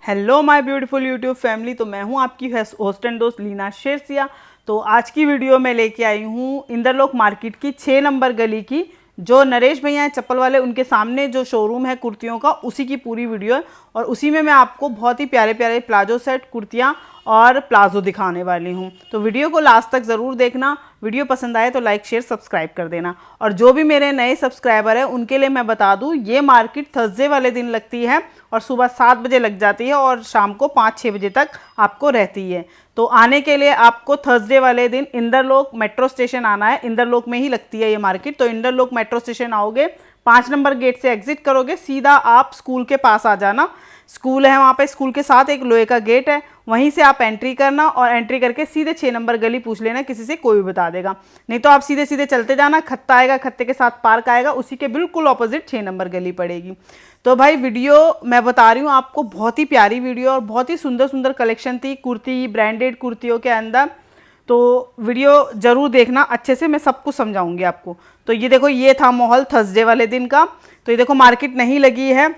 Hello my beautiful YouTube family. तो मैं हूं आपकी होस्ट एंड दोस्त लीना शेरसिया। तो आज की वीडियो में लेके आई हूं इंदरलोक मार्केट की 6 नंबर गली की, जो नरेश भैया हैं चप्पल वाले, उनके सामने जो शोरूम है कुर्तियों का, उसी की पूरी वीडियो है। और उसी में मैं आपको बहुत ही प्यारे प्यारे प्लाजो सेट, कुर्तियाँ और प्लाजो दिखाने वाली हूँ। तो वीडियो को लास्ट तक ज़रूर देखना। वीडियो पसंद आए तो लाइक शेयर सब्सक्राइब कर देना। और जो भी मेरे नए सब्सक्राइबर हैं उनके लिए मैं बता दूँ, ये मार्केट थर्सडे वाले दिन लगती है और सुबह 7 बजे लग जाती है और शाम को 5-6 बजे तक आपको रहती है। तो आने के लिए आपको थर्सडे वाले दिन इंदरलोक मेट्रो स्टेशन आना है। इंदरलोक में ही लगती है ये मार्केट। तो इंदरलोक मेट्रो स्टेशन आओगे, 5 नंबर गेट से एग्जिट करोगे, सीधा आप स्कूल के पास आ जाना। स्कूल है वहाँ पे, स्कूल के साथ एक लोहे का गेट है, वहीं से आप एंट्री करना और एंट्री करके सीधे 6 नंबर गली पूछ लेना, किसी से कोई भी बता देगा। नहीं तो आप सीधे सीधे चलते जाना, खत्ता आएगा, खत्ते के साथ पार्क आएगा, उसी के बिल्कुल ऑपोजिट 6 नंबर गली पड़ेगी। तो भाई वीडियो मैं बता रही हूँ आपको, बहुत ही प्यारी वीडियो और बहुत ही सुंदर सुंदर कलेक्शन थी कुर्ती, ब्रांडेड कुर्तियों के अंदर। तो वीडियो ज़रूर देखना, अच्छे से मैं सब कुछ समझाऊंगी आपको। तो ये देखो, ये था माहौल थर्सडे वाले दिन का। तो ये देखो, मार्केट नहीं लगी है,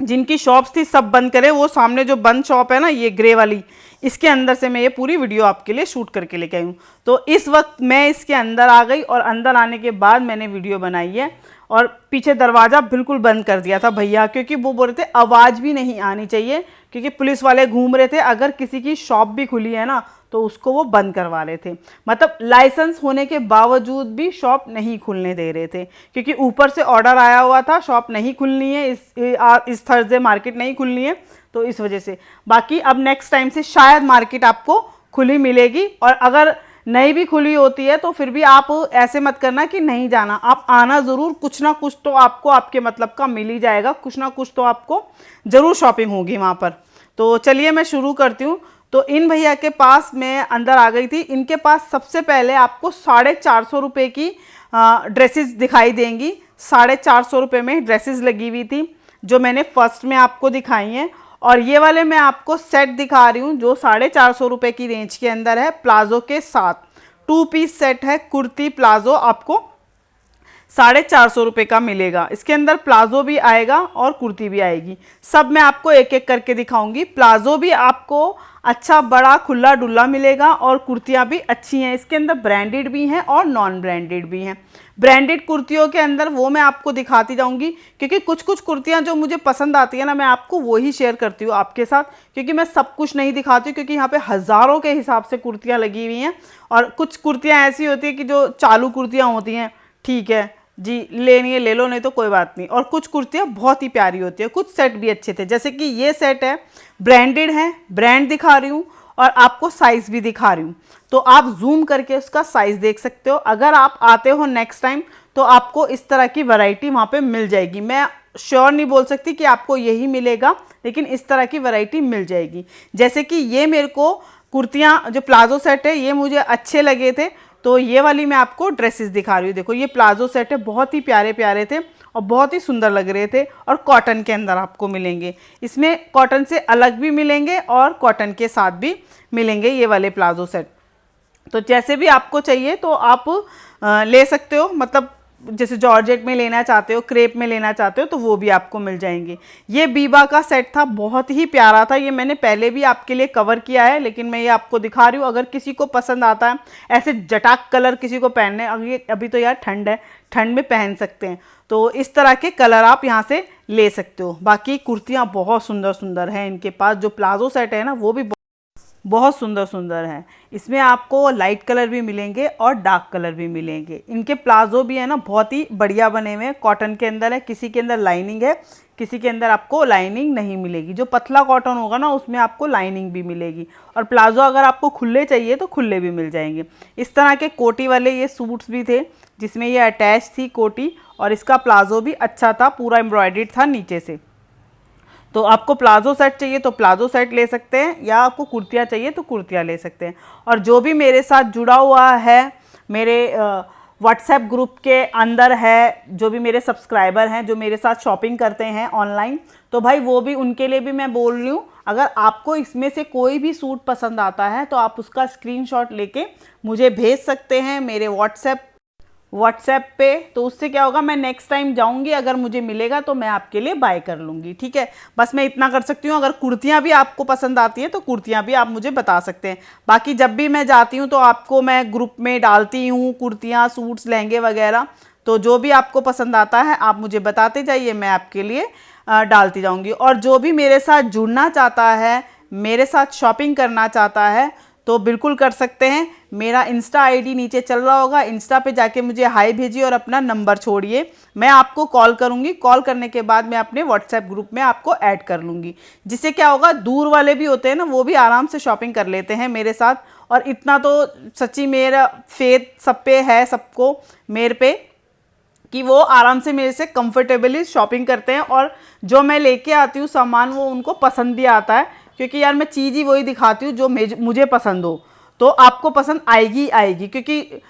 जिनकी शॉप्स थी सब बंद करें। वो सामने जो बंद शॉप है ना, ये ग्रे वाली, इसके अंदर से मैं ये पूरी वीडियो आपके लिए शूट करके लेके आई हूँ। तो इस वक्त मैं इसके अंदर आ गई और अंदर आने के बाद मैंने वीडियो बनाई है। और पीछे दरवाज़ा बिल्कुल बंद कर दिया था भैया, क्योंकि वो बोल रहे थे आवाज़ भी नहीं आनी चाहिए, क्योंकि पुलिस वाले घूम रहे थे। अगर किसी की शॉप भी खुली है ना, तो उसको वो बंद करवा रहे थे। मतलब लाइसेंस होने के बावजूद भी शॉप नहीं खुलने दे रहे थे, क्योंकि ऊपर से ऑर्डर आया हुआ था शॉप नहीं खुलनी है, इस थर्सडे मार्केट नहीं खुलनी है। तो इस वजह से बाकी अब नेक्स्ट टाइम से शायद मार्केट आपको खुली मिलेगी। और अगर नहीं भी खुली होती है तो फिर भी आप ऐसे मत करना कि नहीं जाना, आप आना ज़रूर। कुछ ना कुछ तो आपको आपके मतलब का मिल ही जाएगा, कुछ ना कुछ तो आपको ज़रूर शॉपिंग होगी वहाँ पर। तो चलिए मैं शुरू करती हूँ। तो इन भैया के पास मैं अंदर आ गई थी। इनके पास सबसे पहले आपको 450 रुपये की ड्रेसेस दिखाई देंगी। 450 रुपये में ड्रेसेस लगी हुई थी, जो मैंने फर्स्ट में आपको दिखाई हैं। और ये वाले मैं आपको सेट दिखा रही हूँ, जो 450 रुपये की रेंज के अंदर है, प्लाजो के साथ। 2 पीस सेट है, कुर्ती प्लाजो, आपको 450 रुपये का मिलेगा। इसके अंदर प्लाजो भी आएगा और कुर्ती भी आएगी। सब मैं आपको एक एक करके दिखाऊंगी। प्लाजो भी आपको अच्छा बड़ा खुला डुल्ला मिलेगा और कुर्तियाँ भी अच्छी हैं। इसके अंदर ब्रांडेड भी हैं और नॉन ब्रांडेड भी हैं। ब्रांडेड कुर्तियों के अंदर वो मैं आपको दिखाती जाऊंगी, क्योंकि कुछ कुछ कुर्तियाँ जो मुझे पसंद आती है ना, मैं आपको वो ही शेयर करती हूँ आपके साथ, क्योंकि मैं सब कुछ नहीं दिखाती हूँ, क्योंकि यहाँ पे हज़ारों के हिसाब से कुर्तियाँ लगी हुई हैं। और कुछ कुर्तियाँ ऐसी होती है कि जो चालू कुर्तियाँ होती हैं, ठीक है जी, लेनी है ले लो, नहीं तो कोई बात नहीं। और कुछ कुर्तियाँ बहुत ही प्यारी होती है। कुछ सेट भी अच्छे थे, जैसे कि ये सेट है, ब्रांडेड है, ब्रांड दिखा रही हूँ और आपको साइज़ भी दिखा रही हूँ। तो आप जूम करके उसका साइज़ देख सकते हो। अगर आप आते हो नेक्स्ट टाइम तो आपको इस तरह की वैरायटी वहाँ पे मिल जाएगी। मैं श्योर नहीं बोल सकती कि आपको यही मिलेगा, लेकिन इस तरह की वैरायटी मिल जाएगी। जैसे कि ये मेरे को कुर्तियाँ, जो प्लाजो सेट है, ये मुझे अच्छे लगे थे, तो ये वाली मैं आपको ड्रेसेस दिखा रही हूँ। देखो, ये प्लाजो सेट है, बहुत ही प्यारे प्यारे थे और बहुत ही सुंदर लग रहे थे। और कॉटन के अंदर आपको मिलेंगे, इसमें कॉटन से अलग भी मिलेंगे और कॉटन के साथ भी मिलेंगे ये वाले प्लाजो सेट। तो जैसे भी आपको चाहिए तो आप ले सकते हो। मतलब जैसे जॉर्जेट में लेना चाहते हो, क्रेप में लेना चाहते हो, तो वो भी आपको मिल जाएंगे। ये बीबा का सेट था, बहुत ही प्यारा था। ये मैंने पहले भी आपके लिए कवर किया है, लेकिन मैं ये आपको दिखा रही हूँ। अगर किसी को पसंद आता है ऐसे जटाक कलर किसी को पहनने, अभी तो यार ठंड है, ठंड में पहन सकते हैं, तो इस तरह के कलर आप यहाँ से ले सकते हो। बाकी कुर्तियाँ बहुत सुंदर सुंदर हैं इनके पास। जो प्लाजो सेट है ना, वो भी बहुत सुंदर सुंदर हैं। इसमें आपको लाइट कलर भी मिलेंगे और डार्क कलर भी मिलेंगे। इनके प्लाजो भी है ना, बहुत ही बढ़िया बने हुए हैं। कॉटन के अंदर है, किसी के अंदर लाइनिंग है, किसी के अंदर आपको लाइनिंग नहीं मिलेगी। जो पतला कॉटन होगा ना, उसमें आपको लाइनिंग भी मिलेगी। और प्लाजो अगर आपको खुले चाहिए तो खुले भी मिल जाएंगे। इस तरह के कोटी वाले ये सूट्स भी थे, जिसमें ये अटैच थी कोटी, और इसका प्लाजो भी अच्छा था, पूरा एम्ब्रॉयडर्ड था नीचे से। तो आपको प्लाजो सेट चाहिए तो प्लाजो सेट ले सकते हैं, या आपको कुर्तियाँ चाहिए तो कुर्तियाँ ले सकते हैं। और जो भी मेरे साथ जुड़ा हुआ है, मेरे व्हाट्सएप ग्रुप के अंदर है, जो भी मेरे सब्सक्राइबर हैं, जो मेरे साथ शॉपिंग करते हैं ऑनलाइन, तो भाई वो भी, उनके लिए भी मैं बोल रही हूँ, अगर आपको इसमें से कोई भी सूट पसंद आता है तो आप उसका स्क्रीनशॉट लेके मुझे भेज सकते हैं। मेरे व्हाट्सएप व्हाट्सएप पे, तो उससे क्या होगा, मैं नेक्स्ट टाइम जाऊंगी अगर मुझे मिलेगा तो मैं आपके लिए बाय कर लूँगी, ठीक है। बस मैं इतना कर सकती हूँ। अगर कुर्तियाँ भी आपको पसंद आती हैं तो कुर्तियाँ भी आप मुझे बता सकते हैं। बाकी जब भी मैं जाती हूँ तो आपको मैं ग्रुप में डालती हूँ कुर्तियाँ, सूट्स, लहंगे वगैरह, तो जो भी आपको पसंद आता है आप मुझे बताते जाइए, मैं आपके लिए डालती जाऊँगी। और जो भी मेरे साथ जुड़ना चाहता है, मेरे साथ शॉपिंग करना चाहता है, तो बिल्कुल कर सकते हैं। मेरा इंस्टा आईडी नीचे चल रहा होगा, इंस्टा पे जाके मुझे हाय भेजिए और अपना नंबर छोड़िए, मैं आपको कॉल करूंगी। कॉल करने के बाद मैं अपने व्हाट्सएप ग्रुप में आपको ऐड कर लूँगी, जिससे क्या होगा, दूर वाले भी होते हैं ना, वो भी आराम से शॉपिंग कर लेते हैं मेरे साथ। और इतना तो सच्ची मेरा फेथ सब पे है, सबको मेरे पे, कि वो आराम से मेरे से कंफर्टेबली शॉपिंग करते हैं। और जो मैं लेके आती हूँ सामान, वो उनको पसंद भी आता है, क्योंकि यार मैं चीज़ ही वही दिखाती हूँ जो मुझे पसंद हो, तो आपको पसंद आएगी आएगी। क्योंकि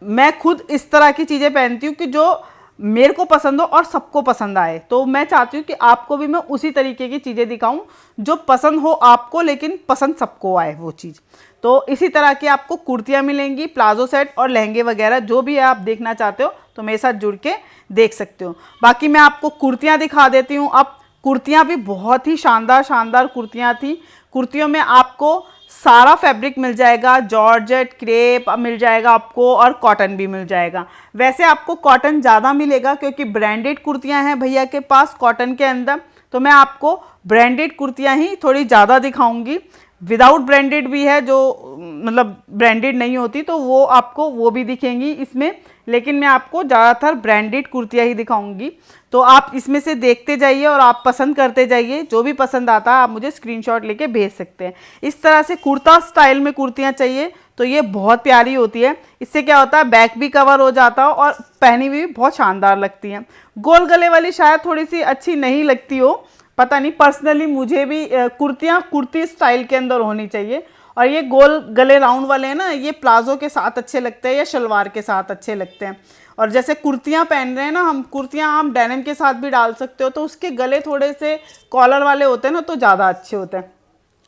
मैं खुद इस तरह की चीज़ें पहनती हूँ कि जो मेरे को पसंद हो और सबको पसंद आए। तो मैं चाहती हूँ कि आपको भी मैं उसी तरीके की चीज़ें दिखाऊं जो पसंद हो आपको, लेकिन पसंद सबको आए वो चीज़। तो इसी तरह की आपको कुर्तियाँ मिलेंगी, प्लाजो सेट और लहंगे वगैरह, जो भी आप देखना चाहते हो तो मेरे साथ जुड़ के देख सकते हो। बाकी मैं आपको कुर्तियाँ दिखा देती हूँ। अब कुर्तियाँ भी बहुत ही शानदार शानदार कुर्तियाँ थी। कुर्तियों में आपको सारा फैब्रिक मिल जाएगा, जॉर्जेट, क्रेप मिल जाएगा आपको, और कॉटन भी मिल जाएगा। वैसे आपको कॉटन ज़्यादा मिलेगा क्योंकि ब्रांडेड कुर्तियां हैं भैया के पास कॉटन के अंदर, तो मैं आपको ब्रांडेड कुर्तियां ही थोड़ी ज़्यादा दिखाऊंगी। विदाउट ब्रांडेड भी है, जो मतलब ब्रांडेड नहीं होती, तो वो आपको वो भी दिखेंगी इसमें, लेकिन मैं आपको ज़्यादातर ब्रांडेड कुर्तियाँ ही दिखाऊंगी। तो आप इसमें से देखते जाइए और आप पसंद करते जाइए, जो भी पसंद आता है आप मुझे स्क्रीनशॉट लेके भेज सकते हैं। इस तरह से कुर्ता स्टाइल में कुर्तियाँ चाहिए तो ये बहुत प्यारी होती है। इससे क्या होता है, बैक भी कवर हो जाता है और पहनी हुई भी बहुत शानदार लगती हैं। गोल गले वाली शायद थोड़ी सी अच्छी नहीं लगती हो, पता नहीं, पर्सनली मुझे भी कुर्तियाँ कुर्ती स्टाइल के अंदर होनी चाहिए। और ये गोल गले राउंड वाले हैं ना, ये प्लाजो के साथ अच्छे लगते हैं या शलवार के साथ अच्छे लगते हैं। और जैसे कुर्तियाँ पहन रहे हैं ना हम, कुर्तियाँ हम डेनिम के साथ भी डाल सकते हो, तो उसके गले थोड़े से कॉलर वाले होते हैं ना, तो ज़्यादा अच्छे होते हैं।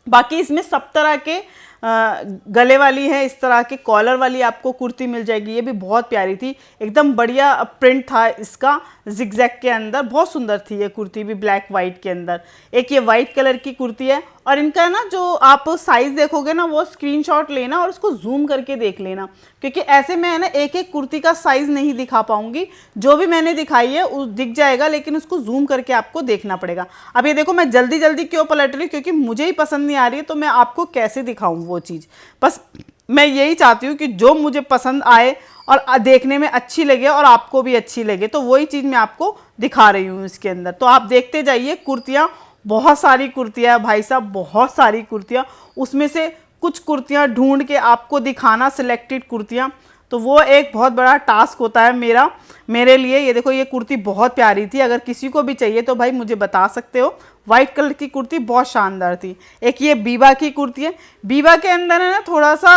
बाकी इसमें सब तरह के गले वाली है, इस तरह के कॉलर वाली आपको कुर्ती मिल जाएगी। ये भी बहुत प्यारी थी, एकदम बढ़िया प्रिंट था इसका जिगजैग के अंदर, बहुत सुंदर थी ये कुर्ती भी, ब्लैक वाइट के अंदर। एक ये वाइट कलर की कुर्ती है, और इनका ना जो आप साइज़ देखोगे ना, वो स्क्रीनशॉट लेना और उसको जूम करके देख लेना, क्योंकि ऐसे मैं ना एक एक कुर्ती का साइज़ नहीं दिखा पाऊंगी। जो भी मैंने दिखाई है वो दिख जाएगा, लेकिन उसको जूम करके आपको देखना पड़ेगा। अब ये देखो, मैं जल्दी जल्दी क्यों पलट रही हूँ, क्योंकि मुझे ही पसंद नहीं आ रही है, तो मैं आपको कैसे दिखाऊँ वो चीज़। बस मैं यही चाहती हूँ कि जो मुझे पसंद आए और देखने में अच्छी लगे और आपको भी अच्छी लगे, तो वही चीज़ मैं आपको दिखा रही हूँ इसके अंदर। तो आप देखते जाइए कुर्तियाँ, बहुत सारी कुर्तियाँ भाई साहब, बहुत सारी कुर्तियाँ। उसमें से कुछ कुर्तियाँ ढूंढ के आपको दिखाना, सिलेक्टेड कुर्तियाँ, तो वो एक बहुत बड़ा टास्क होता है मेरे लिए। ये देखो, ये कुर्ती बहुत प्यारी थी, अगर किसी को भी चाहिए तो भाई मुझे बता सकते हो। वाइट कलर की कुर्ती बहुत शानदार थी। एक ये बीबा की कुर्ती है, बीबा के अंदर है ना थोड़ा सा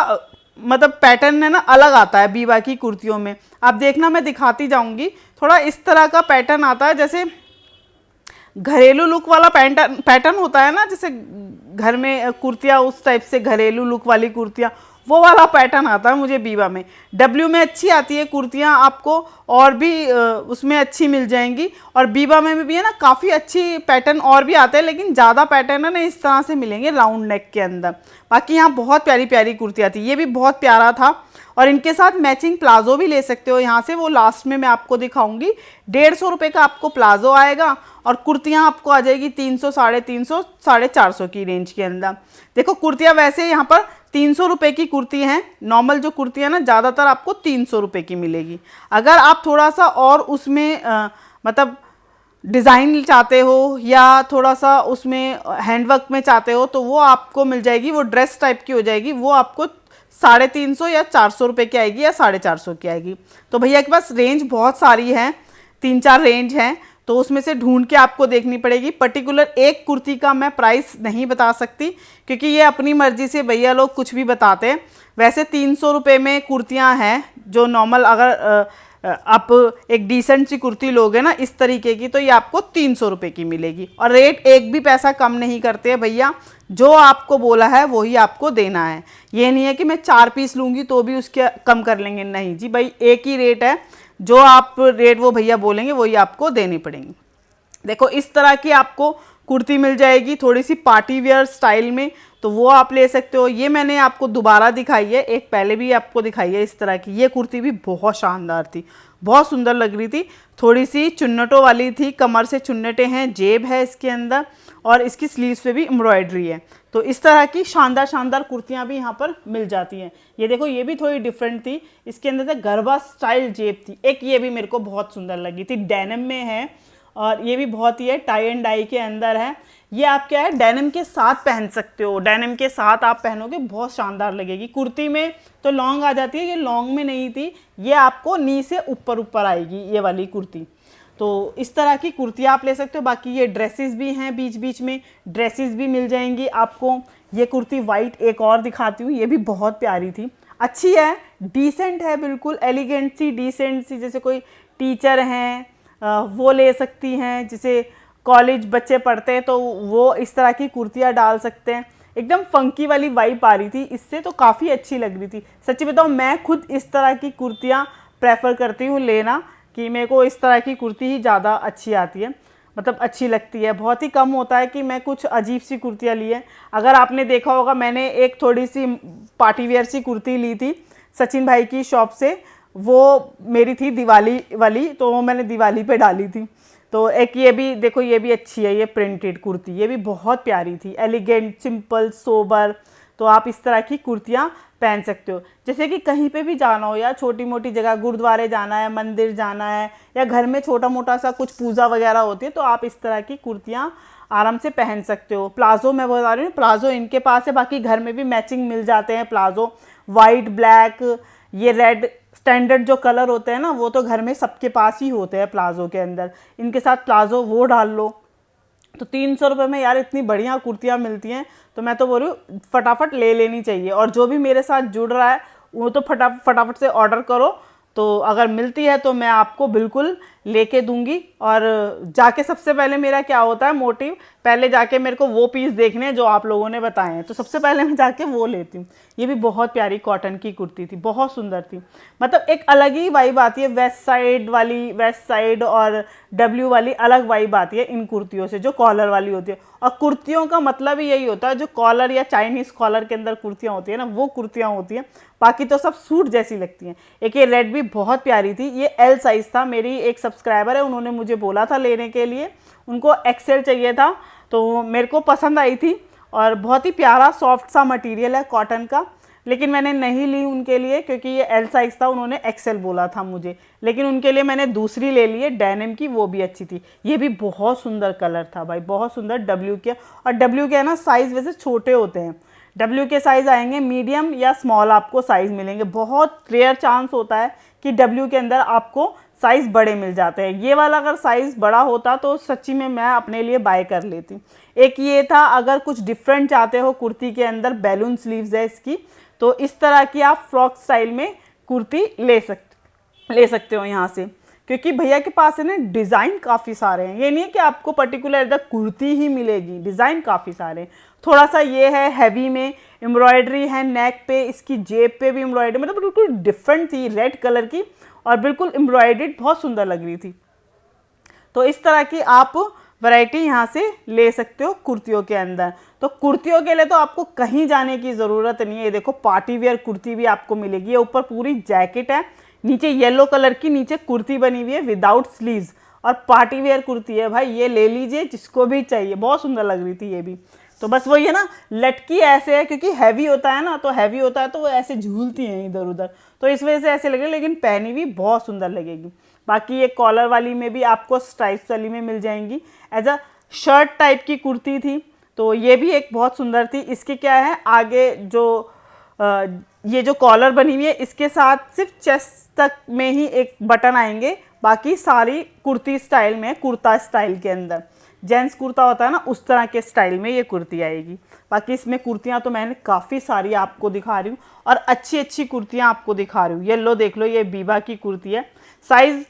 मतलब पैटर्न है ना अलग आता है बीबा की कुर्तियों में। आप देखना, मैं दिखाती जाऊंगी। थोड़ा इस तरह का पैटर्न आता है, जैसे घरेलू लुक वाला पैटर्न होता है ना, जैसे घर में कुर्तियाँ, उस टाइप से घरेलू लुक वाली कुर्तियाँ, वो वाला पैटर्न आता है मुझे बीबा में। डब्ल्यू में अच्छी आती है कुर्तियाँ आपको, और भी उसमें अच्छी मिल जाएंगी। और बीबा में भी है ना काफ़ी अच्छी पैटर्न और भी आते हैं, लेकिन ज़्यादा पैटर्न है ना इस तरह से मिलेंगे राउंड नेक के अंदर। बाकी यहाँ बहुत प्यारी प्यारी कुर्तियाँ थी, ये भी बहुत प्यारा था। और इनके साथ मैचिंग प्लाजो भी ले सकते हो यहाँ से, वो लास्ट में मैं आपको दिखाऊंगी। 150 रुपये का आपको प्लाजो आएगा, और कुर्तियाँ आपको आ जाएगी 300, 350, 450 की रेंज के अंदर। देखो कुर्तियाँ वैसे यहाँ पर 300 रुपये की कुर्ती हैं, नॉर्मल जो कुर्तियाँ ना ज़्यादातर आपको 300 रुपये की मिलेगी। अगर आप थोड़ा सा और उसमें मतलब डिज़ाइन चाहते हो या थोड़ा सा उसमें हैंडवर्क में चाहते हो, तो वो आपको मिल जाएगी, वो ड्रेस टाइप की हो जाएगी, वो आपको 350 या 400 रुपये की आएगी या 450 की आएगी। तो भैया के पास रेंज बहुत सारी है, 3-4 रेंज हैं, तो उसमें से ढूंढ के आपको देखनी पड़ेगी। पर्टिकुलर एक कुर्ती का मैं प्राइस नहीं बता सकती, क्योंकि ये अपनी मर्जी से भैया लोग कुछ भी बताते हैं। वैसे 300 रुपये में कुर्तियाँ हैं जो नॉर्मल, अगर आप एक डिसेंट सी कुर्ती लोगे ना इस तरीके की, तो ये आपको 300 रुपये की मिलेगी। और रेट एक भी पैसा कम नहीं करते हैं भैया, जो आपको बोला है वही आपको देना है। ये नहीं है कि मैं 4 पीस लूँगी तो भी उसके कम कर लेंगे, नहीं जी भाई, एक ही रेट है। जो आप रेट वो भैया बोलेंगे वही आपको देनी पड़ेंगी। देखो इस तरह की आपको कुर्ती मिल जाएगी थोड़ी सी पार्टी वेयर स्टाइल में, तो वो आप ले सकते हो। ये मैंने आपको दोबारा दिखाई है, एक पहले भी आपको दिखाई है इस तरह की। ये कुर्ती भी बहुत शानदार थी, बहुत सुंदर लग रही थी, थोड़ी सी चुन्नटों वाली थी, कमर से चुन्नटें हैं, जेब है इसके अंदर और इसकी स्लीव्स पे भी एम्ब्रॉयडरी है। तो इस तरह की शानदार शानदार कुर्तियाँ भी यहाँ पर मिल जाती हैं। ये देखो ये भी थोड़ी डिफरेंट थी, इसके अंदर से गरबा स्टाइल जेब थी। एक ये भी मेरे को बहुत सुंदर लगी थी, डेनिम में है और ये भी बहुत ही है, टाई एंड डाई के अंदर है। ये आप क्या है डेनिम के साथ पहन सकते हो, डेनिम के साथ आप पहनोगे बहुत शानदार लगेगी। कुर्ती में तो लॉन्ग आ जाती है, ये लॉन्ग में नहीं थी, ये आपको नी से ऊपर ऊपर आएगी ये वाली कुर्ती। तो इस तरह की कुर्तियाँ आप ले सकते हो। बाकी ये ड्रेसेस भी हैं, बीच बीच में ड्रेसेस भी मिल जाएंगी आपको। ये कुर्ती वाइट एक और दिखाती हूँ, ये भी बहुत प्यारी थी, अच्छी है, डिसेंट है, बिल्कुल एलिगेंट सी डिसेंट सी, जैसे कोई टीचर हैं वो ले सकती हैं, जैसे कॉलेज बच्चे पढ़ते हैं तो वो इस तरह की कुर्तियाँ डाल सकते हैं। एकदम फंकी वाली वाइब आ रही थी इससे, तो काफ़ी अच्छी लग रही थी। सच्ची बताऊँ मैं खुद इस तरह की कुर्तियाँ प्रेफर करती हूँ लेना, कि मेरे को इस तरह की कुर्ती ही ज़्यादा अच्छी आती है, मतलब अच्छी लगती है। बहुत ही कम होता है कि मैं कुछ अजीब सी कुर्तियाँ ली हैं। अगर आपने देखा होगा मैंने एक थोड़ी सी पार्टी वेयर सी कुर्ती ली थी सचिन भाई की शॉप से, वो मेरी थी दिवाली वाली, तो वो मैंने दिवाली पे डाली थी। तो एक ये भी देखो, ये भी अच्छी है, ये प्रिंटेड कुर्ती, ये भी बहुत प्यारी थी, एलिगेंट, सिंपल, सोबर। तो आप इस तरह की कुर्तियाँ पहन सकते हो। जैसे कि कहीं पे भी जाना हो या छोटी मोटी जगह, गुरुद्वारे जाना है, मंदिर जाना है, या घर में छोटा मोटा सा कुछ पूजा वगैरह होती है, तो आप इस तरह की कुर्तियाँ आराम से पहन सकते हो। प्लाजो मैं बता रही हूँ, प्लाजो इनके पास है, बाकी घर में भी मैचिंग मिल जाते हैं प्लाजो, वाइट, ब्लैक, ये रेड, स्टैंडर्ड जो कलर होते हैं ना वो तो घर में सबके पास ही होते हैं प्लाजो के अंदर। इनके साथ प्लाजो वो डाल लो तो 300 रुपये में यार इतनी बढ़िया कुर्तियाँ मिलती हैं। तो मैं तो बोल रही हूँ फटाफट ले लेनी चाहिए। और जो भी मेरे साथ जुड़ रहा है वो तो फटाफट से ऑर्डर करो, तो अगर मिलती है तो मैं आपको बिल्कुल लेके दूंगी। और जाके सबसे पहले मेरा क्या होता है मोटिव, पहले जाके मेरे को वो पीस देखने हैं जो आप लोगों ने बताए हैं, तो सबसे पहले मैं जाके वो लेती हूँ। ये भी बहुत प्यारी कॉटन की कुर्ती थी, बहुत सुंदर थी, मतलब एक अलग ही वाइब आती है। वेस्ट साइड और डब्ल्यू वाली अलग वाइब आती है इन कुर्तियों से, जो कॉलर वाली होती है। और कुर्तियों का मतलब ही यही होता है, जो कॉलर या चाइनीज़ कॉलर के अंदर कुर्तियाँ होती है ना, वो कुर्तियाँ होती हैं, बाकी तो सब सूट जैसी लगती हैं। एक ये रेड भी बहुत प्यारी थी, ये एल साइज़ था। मेरी एक सब्सक्राइबर है, उन्होंने मुझे बोला था लेने के लिए, उनको एक्सेल चाहिए था, तो मेरे को पसंद आई थी। और बहुत ही प्यारा सॉफ्ट सा मटेरियल है कॉटन का, लेकिन मैंने नहीं ली उनके लिए क्योंकि ये एल साइज़ था, उन्होंने एक्सेल बोला था मुझे, लेकिन उनके लिए मैंने दूसरी ले ली है डेनिम की, वो भी अच्छी थी। ये भी बहुत सुंदर कलर था भाई, बहुत सुंदर, डब्ल्यू के। और डब्ल्यू के है ना साइज़ वैसे छोटे होते हैं, डब्ल्यू के साइज़ आएंगे मीडियम या स्मॉल, आपको साइज़ मिलेंगे। बहुत रेयर चांस होता है कि डब्ल्यू के अंदर आपको साइज़ बड़े मिल जाते हैं। ये वाला अगर साइज़ बड़ा होता तो सच्ची में मैं अपने लिए बाय कर लेती। एक ये था, अगर कुछ डिफरेंट चाहते हो कुर्ती के अंदर, बैलून स्लीव्स है इसकी, तो इस तरह की आप फ्रॉक स्टाइल में कुर्ती ले सकते हो यहाँ से, क्योंकि भैया के पास है ना डिज़ाइन काफ़ी सारे हैं। ये नहीं है कि आपको पर्टिकुलर द कुर्ती ही मिलेगी, डिज़ाइन काफ़ी सारे हैं। थोड़ा सा ये है हैवी में, एम्ब्रॉयडरी है नेक पे, इसकी जेब पे भी एम्ब्रॉयडरी, मतलब बिल्कुल डिफरेंट थी, रेड कलर की और बिल्कुल एम्ब्रॉयडर्ड, बहुत सुंदर लग रही थी। तो इस तरह की आप वैरायटी यहाँ से ले सकते हो कुर्तियों के अंदर। तो कुर्तियों के लिए तो आपको कहीं जाने की ज़रूरत नहीं है। ये देखो पार्टी वेयर कुर्ती भी आपको मिलेगी, ये ऊपर पूरी जैकेट है, नीचे येलो कलर की नीचे कुर्ती बनी हुई है विदाउट स्लीव्स, और पार्टी वेयर कुर्ती है भाई, ये ले लीजिए जिसको भी चाहिए, बहुत सुंदर लग रही थी ये भी। तो बस वही है ना, लटकी ऐसे है क्योंकि हैवी होता है ना, तो हैवी होता है तो वो ऐसे झूलती हैं इधर उधर, तो इस वजह से ऐसे लगे, लेकिन पहनी भी बहुत सुंदर लगेगी। बाकी ये कॉलर वाली में भी आपको स्ट्राइप्स वाली में मिल जाएंगी, एज अ शर्ट टाइप की कुर्ती थी, तो ये भी एक बहुत सुंदर थी। इसके क्या है आगे जो ये जो कॉलर बनी हुई है, इसके साथ सिर्फ चेस्ट तक में ही एक बटन आएंगे, बाकी सारी कुर्ती स्टाइल में, कुर्ता स्टाइल के अंदर, जेंट्स कुर्ता होता है ना उस तरह के स्टाइल में ये कुर्ती आएगी। बाकी इसमें कुर्तियाँ तो मैंने काफ़ी सारी आपको दिखा रही हूँ, और अच्छी अच्छी कुर्तियाँ आपको दिखा रही हूँ। ये लो देख लो, ये बीबा की कुर्ती है, साइज़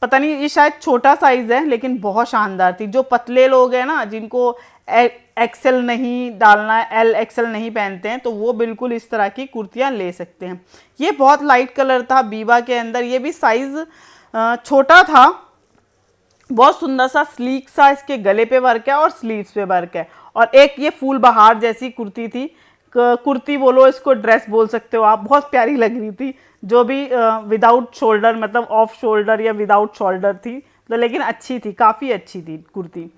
पता नहीं, ये शायद छोटा साइज़ है लेकिन बहुत शानदार थी। जो पतले लोग हैं ना, जिनको एक्सेल नहीं डालना है, एल एक्सेल नहीं पहनते हैं, तो वो बिल्कुल इस तरह की कुर्तियाँ ले सकते हैं। ये बहुत लाइट कलर था बीबा के अंदर, ये भी साइज़ छोटा था, बहुत सुंदर सा स्लीक सा इसके गले पे वर्क है और स्लीव्स पे वर्क है। और एक ये फूल बहार जैसी कुर्ती थी, कुर्ती बोलो इसको, ड्रेस बोल सकते हो आप, बहुत प्यारी लग रही थी। जो भी विदाउट शोल्डर, मतलब ऑफ शोल्डर या विदाउट शोल्डर थी, तो लेकिन अच्छी थी, काफ़ी अच्छी थी कुर्ती।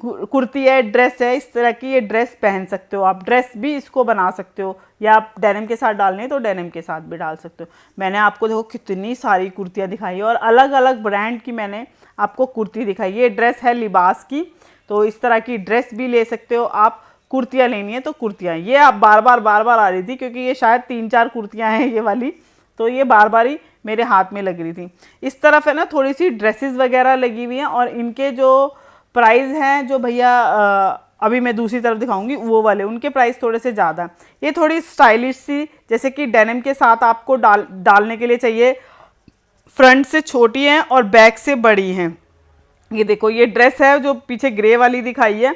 कुर्ती है, ड्रेस है, इस तरह की ये ड्रेस पहन सकते हो आप। ड्रेस भी इसको बना सकते हो, या आप डेनिम के साथ डालने हैं तो डेनिम के साथ भी डाल सकते हो। मैंने आपको देखो कितनी सारी कुर्तियाँ दिखाई और अलग अलग ब्रांड की मैंने आपको कुर्ती दिखाई। ये ड्रेस है लिबास की, तो इस तरह की ड्रेस भी ले सकते हो आप। कुर्तियाँ लेनी है तो कुर्तियाँ, ये आप बार बार आ रही थी क्योंकि ये शायद 3-4 कुर्तियाँ हैं ये वाली, तो ये बार बार ही मेरे हाथ में लग रही थी। इस तरफ है ना थोड़ी सी ड्रेसेस वगैरह लगी हुई हैं, और इनके जो प्राइस हैं, जो भैया अभी मैं दूसरी तरफ दिखाऊंगी वो वाले, उनके प्राइस थोड़े से ज़्यादा। ये थोड़ी स्टाइलिश सी, जैसे कि डेनिम के साथ आपको डालने के लिए चाहिए। फ्रंट से छोटी हैं और बैक से बड़ी हैं। ये देखो, ये ड्रेस है जो पीछे ग्रे वाली दिखाई है,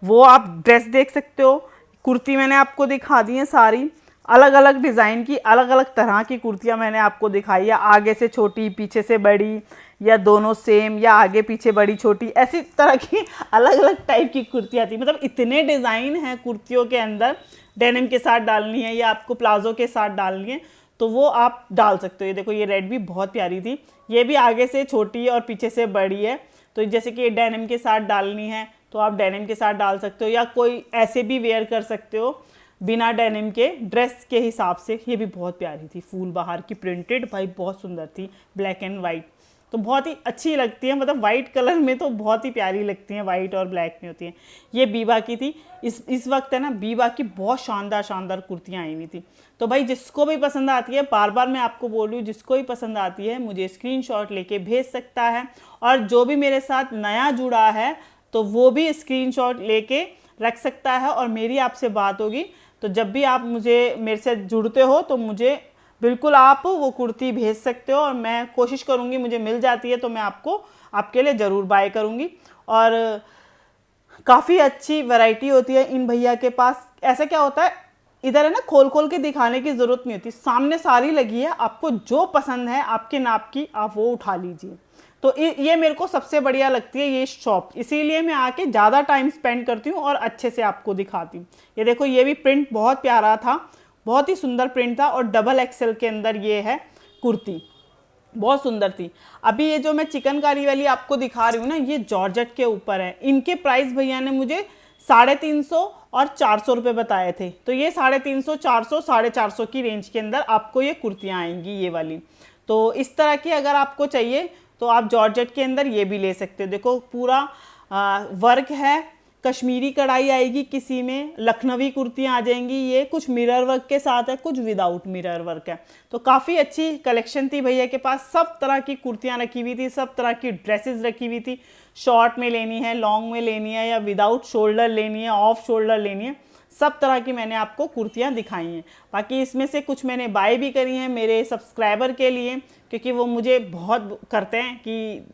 वो आप ड्रेस देख सकते हो। कुर्ती मैंने आपको दिखा दी है सारी, अलग अलग डिज़ाइन की, अलग अलग तरह की कुर्तियाँ मैंने आपको दिखाई है। आगे से छोटी, पीछे से बड़ी, या दोनों सेम, या आगे पीछे बड़ी छोटी, ऐसी तरह की अलग अलग टाइप की कुर्तियाँ थी। मतलब इतने डिज़ाइन हैं कुर्तियों के अंदर। डेनिम के साथ डालनी है या आपको प्लाजो के साथ डालनी है तो वो आप डाल सकते हो। ये देखो, ये रेड भी बहुत प्यारी थी, ये भी आगे से छोटी है और पीछे से बड़ी है। तो जैसे कि ये डेनिम के साथ डालनी है तो आप डेनिम के साथ डाल सकते हो, या कोई ऐसे भी वेयर कर सकते हो बिना डेनिम के, ड्रेस के हिसाब से। ये भी बहुत प्यारी थी, फूल बहार की प्रिंटेड, भाई बहुत सुंदर थी, ब्लैक एंड वाइट, तो बहुत ही अच्छी लगती है। मतलब वाइट कलर में तो बहुत ही प्यारी लगती हैं, वाइट और ब्लैक में होती हैं। ये बीबा की थी। इस वक्त है ना बीबा की बहुत शानदार कुर्तियाँ आई हुई थी। तो भाई जिसको भी पसंद आती है, बार बार मैं आपको बोल रही हूँ, जिसको भी पसंद आती है मुझे स्क्रीनशॉट लेके भेज सकता है। और जो भी मेरे साथ नया जुड़ा है तो वो भी स्क्रीनशॉट लेके रख सकता है, और मेरी आपसे बात होगी तो जब भी आप मेरे से जुड़ते हो तो मुझे बिल्कुल आप वो कुर्ती भेज सकते हो, और मैं कोशिश करूँगी, मुझे मिल जाती है तो मैं आपके लिए ज़रूर बाय करूँगी। और काफ़ी अच्छी वैरायटी होती है इन भैया के पास। ऐसा क्या होता है, इधर है ना खोल खोल के दिखाने की ज़रूरत नहीं होती, सामने सारी लगी है, आपको जो पसंद है आपके नाप की आप वो उठा लीजिए। तो ये मेरे को सबसे बढ़िया लगती है ये शॉप, इसीलिए मैं आके ज़्यादा टाइम स्पेंड करती हूँ और अच्छे से आपको दिखाती हूँ। ये देखो, ये भी प्रिंट बहुत प्यारा था, बहुत ही सुंदर प्रिंट था, और डबल एक्सेल के अंदर ये है कुर्ती, बहुत सुंदर थी। अभी ये जो मैं चिकनकारी वाली आपको दिखा रही हूँ ना, ये जॉर्जेट के ऊपर है। इनके प्राइस भैया ने मुझे 350 और 400 रुपये बताए थे। तो ये 350, 400, 450 की रेंज के अंदर आपको ये कुर्तियाँ आएंगी, ये वाली। तो इस तरह की अगर आपको चाहिए तो आप जॉर्जेट के अंदर ये भी ले सकते हो। देखो पूरा वर्क है, कश्मीरी कढ़ाई आएगी, किसी में लखनवी कुर्तियाँ आ जाएंगी। ये कुछ मिरर वर्क के साथ है, कुछ विदाउट मिरर वर्क है। तो काफ़ी अच्छी कलेक्शन थी भैया के पास, सब तरह की कुर्तियाँ रखी हुई थी, सब तरह की ड्रेसेस रखी हुई थी। शॉर्ट में लेनी है, लॉन्ग में लेनी है, या विदाउट शोल्डर लेनी है, ऑफ शोल्डर लेनी है, सब तरह की मैंने आपको कुर्तियाँ दिखाई हैं। बाकी इसमें से कुछ मैंने बाय भी करी हैं मेरे सब्सक्राइबर के लिए, क्योंकि वो मुझे बहुत करते हैं कि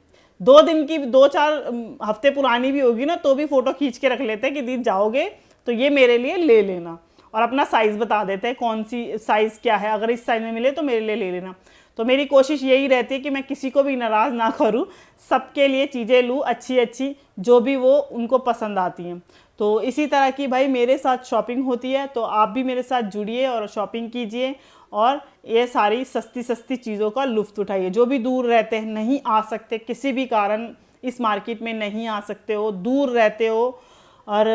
2 दिन की, 2-4 हफ्ते पुरानी भी होगी ना तो भी फ़ोटो खींच के रख लेते हैं कि दीदी जाओगे तो ये मेरे लिए ले लेना, और अपना साइज़ बता देते हैं कौन सी साइज़ क्या है, अगर इस साइज़ में मिले तो मेरे लिए ले लेना। तो मेरी कोशिश यही रहती है कि मैं किसी को भी नाराज़ ना करूं, सबके लिए चीज़ें लूँ अच्छी अच्छी, जो भी वो उनको पसंद आती हैं। तो इसी तरह की भाई मेरे साथ शॉपिंग होती है, तो आप भी मेरे साथ जुड़िए और शॉपिंग कीजिए, और ये सारी सस्ती सस्ती चीज़ों का लुत्फ़ उठाइए। जो भी दूर रहते हैं, नहीं आ सकते, किसी भी कारण इस मार्केट में नहीं आ सकते हो, दूर रहते हो और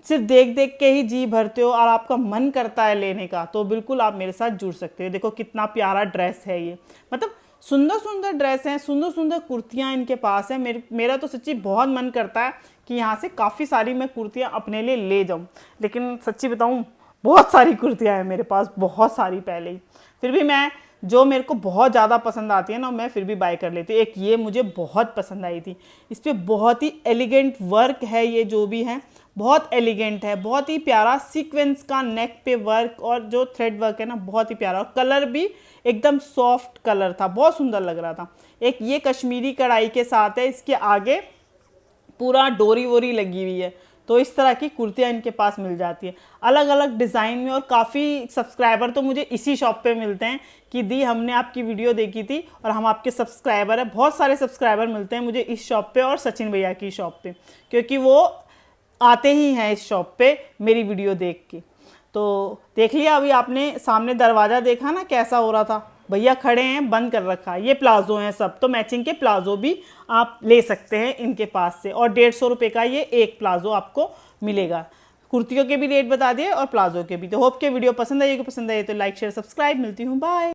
सिर्फ देख देख के ही जी भरते हो और आपका मन करता है लेने का, तो बिल्कुल आप मेरे साथ जुड़ सकते हो। देखो कितना प्यारा ड्रेस है ये, मतलब सुंदर सुंदर ड्रेस हैं, सुंदर सुंदर कुर्तियाँ इनके पास हैं। मेरा तो सच्ची बहुत मन करता है कि यहाँ से काफ़ी सारी मैं कुर्तियाँ अपने लिए ले जाऊँ, लेकिन सच्ची बताऊँ बहुत सारी कुर्तियाँ हैं मेरे पास, बहुत सारी पहले ही। फिर भी मैं जो मेरे को बहुत ज़्यादा पसंद आती है ना, मैं फिर भी बाय कर लेती हूँ। एक ये मुझे बहुत पसंद आई थी, इस पर बहुत ही एलिगेंट वर्क है, ये जो भी है बहुत एलिगेंट है, बहुत ही प्यारा सीक्वेंस का नेक पे वर्क, और जो थ्रेड वर्क है ना बहुत ही प्यारा, और कलर भी एकदम सॉफ्ट कलर था, बहुत सुंदर लग रहा था। एक ये कश्मीरी कढ़ाई के साथ है, इसके आगे पूरा डोरी वोरी लगी हुई है, तो इस तरह की कुर्तियाँ इनके पास मिल जाती है अलग अलग डिज़ाइन में। और काफ़ी सब्सक्राइबर तो मुझे इसी शॉप पे मिलते हैं कि दी हमने आपकी वीडियो देखी थी और हम आपके सब्सक्राइबर हैं। बहुत सारे सब्सक्राइबर मिलते हैं मुझे इस शॉप पे और सचिन भैया की शॉप पे, क्योंकि वो आते ही हैं इस शॉप पे मेरी वीडियो देख के। तो देख लिया अभी आपने, सामने दरवाज़ा देखा ना कैसा हो रहा था, भैया खड़े हैं, बंद कर रखा है। ये प्लाजो हैं सब, तो मैचिंग के प्लाजो भी आप ले सकते हैं इनके पास से। और 150 रुपये का ये एक प्लाजो आपको मिलेगा। कुर्तियों के भी रेट बता दिए और प्लाजो के भी। तो होप के वीडियो पसंद आई तो लाइक शेयर सब्सक्राइब। मिलती हूँ, बाय।